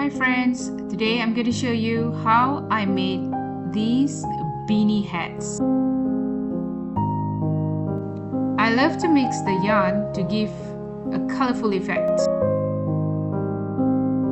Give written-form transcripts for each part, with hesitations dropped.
Hi friends, today I'm going to show you how I made these beanie hats. I love to mix the yarn to give a colorful effect.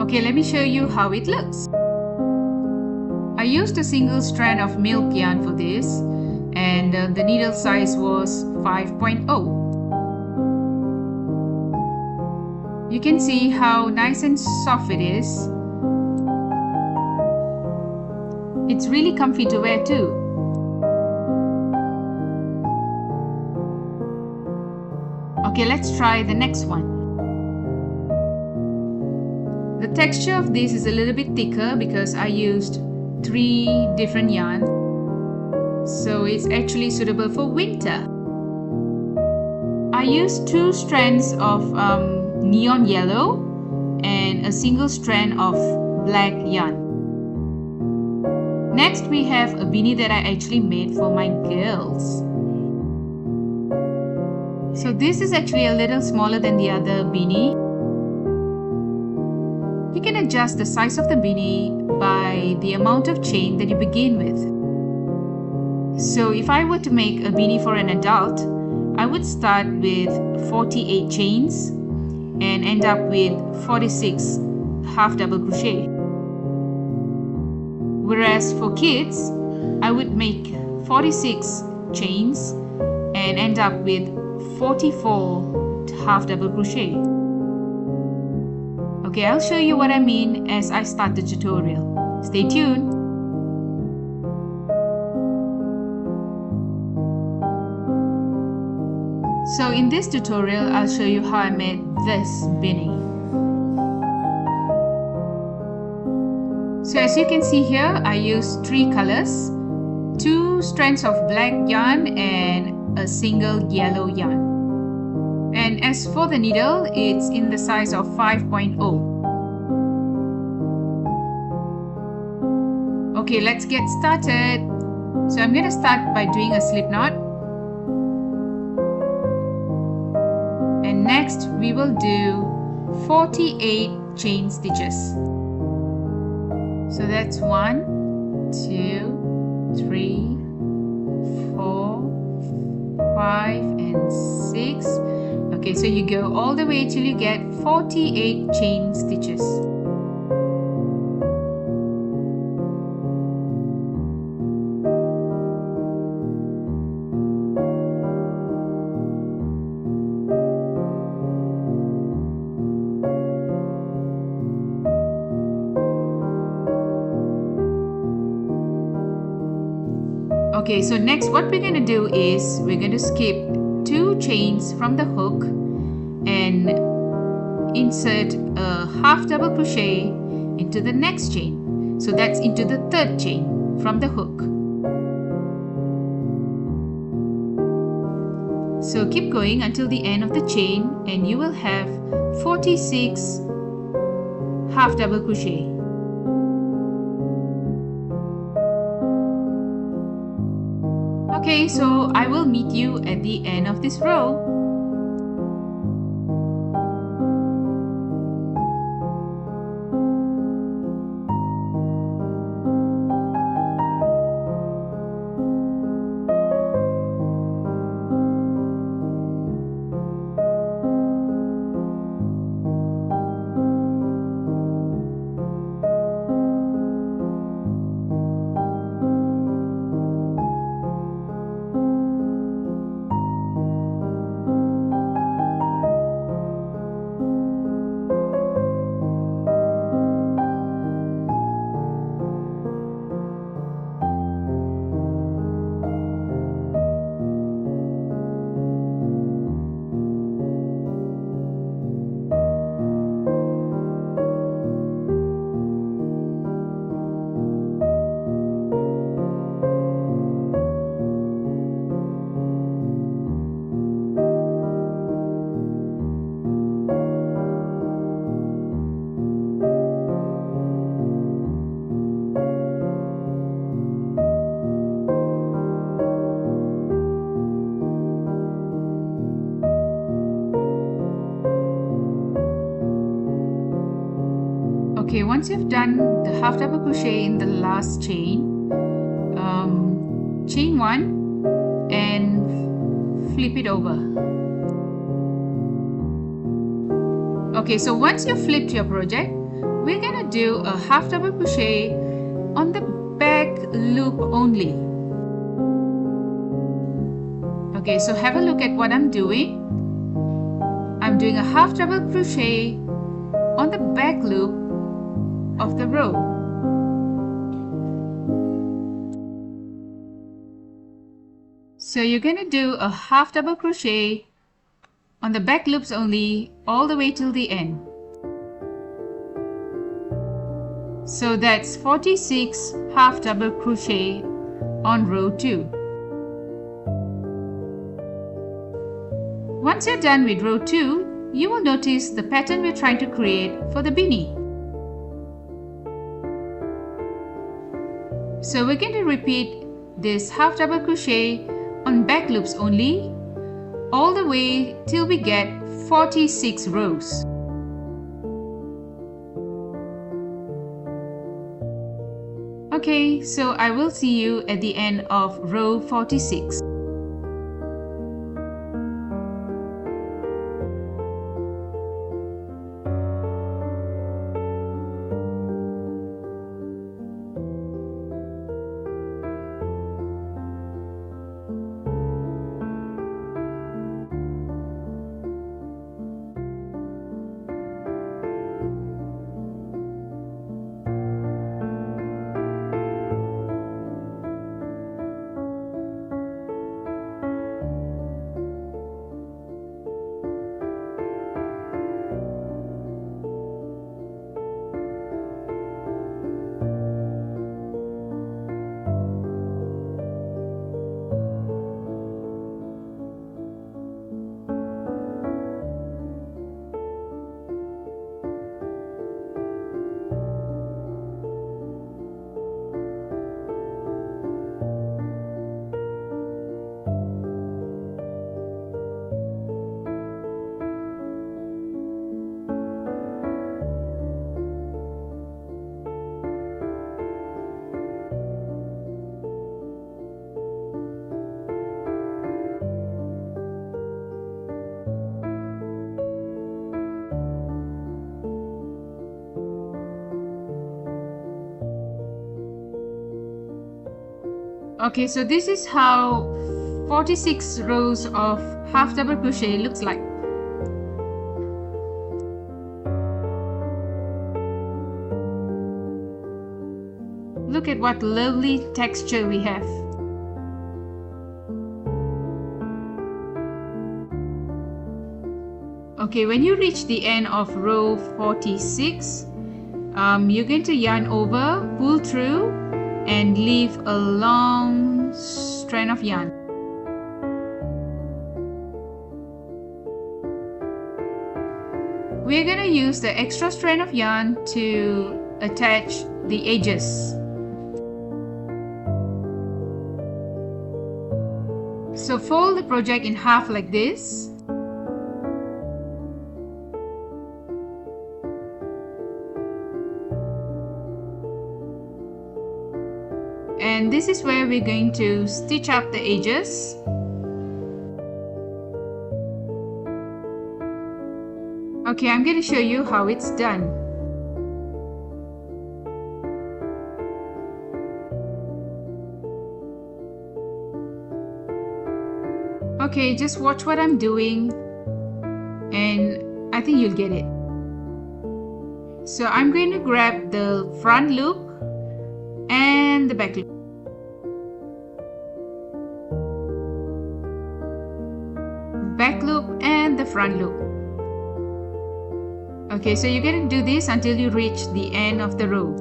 Okay, let me show you how it looks. I used a single strand of milk yarn for this, and the needle size was 5.0. You can see how nice and soft it is. It's really comfy to wear too. Okay, let's try the next one. The texture of this is a little bit thicker because I used 3 different yarns. So it's actually suitable for winter. I used 2 strands of neon yellow and a single strand of black yarn. Next we have a beanie that I actually made for my girls. So this is actually a little smaller than the other beanie. You can adjust the size of the beanie by the amount of chain that you begin with. So if I were to make a beanie for an adult, I would start with 48 chains and end up with 46 half double crochet. Whereas for kids, I would make 46 chains and end up with 44 half double crochet. Okay, I'll show you what I mean as I start the tutorial. Stay tuned. So in this tutorial, I'll show you how I made this beanie. So as you can see here, I used 3 colors, 2 strands of black yarn and a single yellow yarn. And as for the needle, it's in the size of 5.0. Okay, let's get started. So I'm going to start by doing a slip knot. And next we will do 48 chain stitches. So that's 1, 2, 3, 4, 5 and 6. Okay, so you go all the way till you get 48 chain stitches. Okay, so next what we're going to do is we're going to skip 2 chains from the hook and insert a half double crochet into the next chain. So that's into the 3rd chain from the hook. So keep going until the end of the chain and you will have 46 half double crochet. Okay, so I will meet you at the end of this row. Okay, once you've done the half double crochet in the last chain, chain 1 and flip it over. Okay, so once you've flipped your project, we're gonna do a half double crochet on the back loop only. Okay, so have a look at what I'm doing. I'm doing a half double crochet on the back loop of the row. So you're going to do a half double crochet on the back loops only all the way till the end. So that's 46 half double crochet on row 2. Once you're done with row 2, you will notice the pattern we're trying to create for the beanie. So we're going to repeat this half double crochet on back loops only all the way till we get 46 rows. Okay, so I will see you at the end of row 46. Okay, so this is how 46 rows of half double crochet looks like. Look at what lovely texture we have. Okay, when you reach the end of row 46, you're going to yarn over, pull through, and leave a long strand of yarn. We're going to use the extra strand of yarn to attach the edges. So fold the project in half like this. And this is where we're going to stitch up the edges. Okay, I'm going to show you how it's done. Okay, just watch what I'm doing and I think you'll get it. So I'm going to grab the front loop and the back loop. Back loop and the front loop. Okay, so you're going to do this until you reach the end of the row.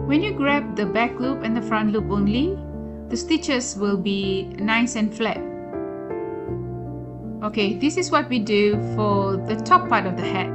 When you grab the back loop and the front loop only, the stitches will be nice and flat. Okay, this is what we do for the top part of the hat.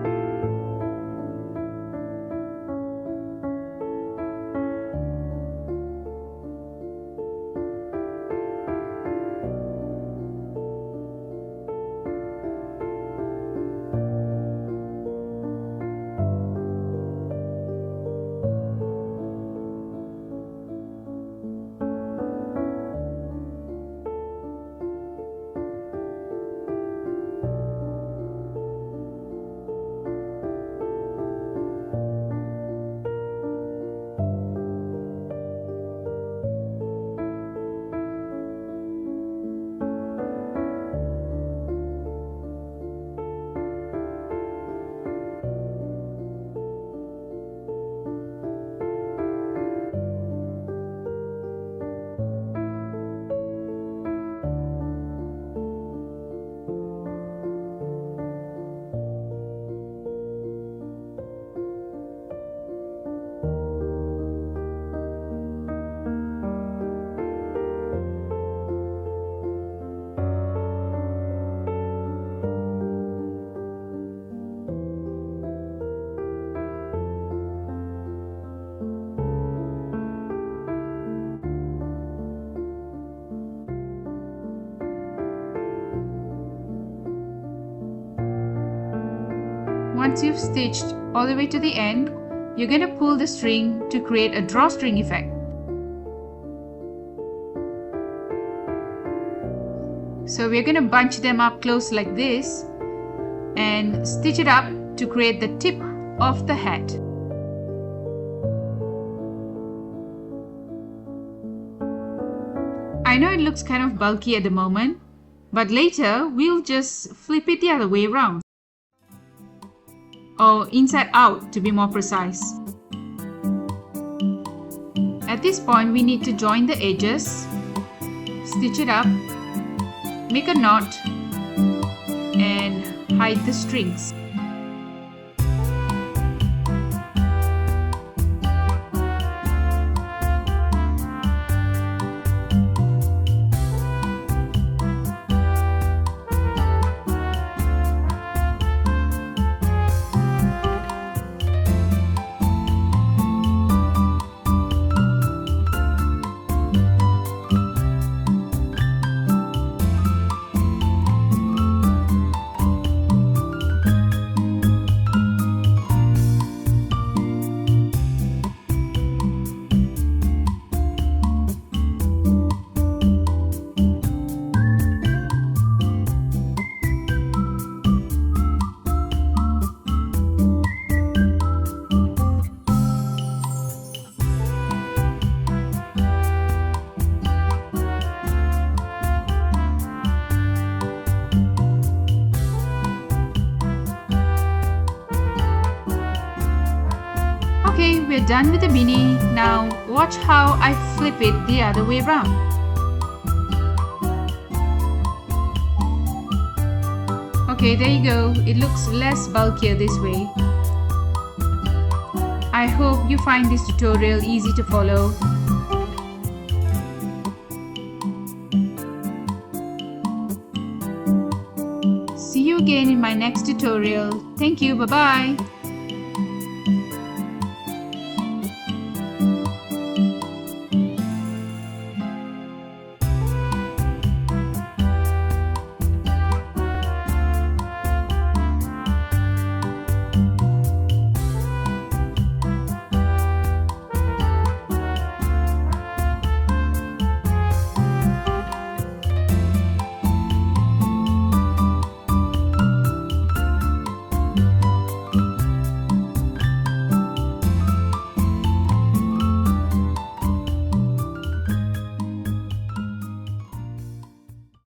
once you've stitched all the way to the end, you're going to pull the string to create a drawstring effect. So we're going to bunch them up close like this and stitch it up to create the tip of the hat. I know it looks kind of bulky at the moment, but later we'll just flip it the other way around. Or inside out to be more precise. At this point we need to join the edges, stitch it up, make a knot and hide the strings. Okay, we're done with the beanie. Now watch how I flip it the other way around. Okay, there you go. It looks less bulkier this way. I hope you find this tutorial easy to follow. See you again in my next tutorial. Thank you. Bye-bye.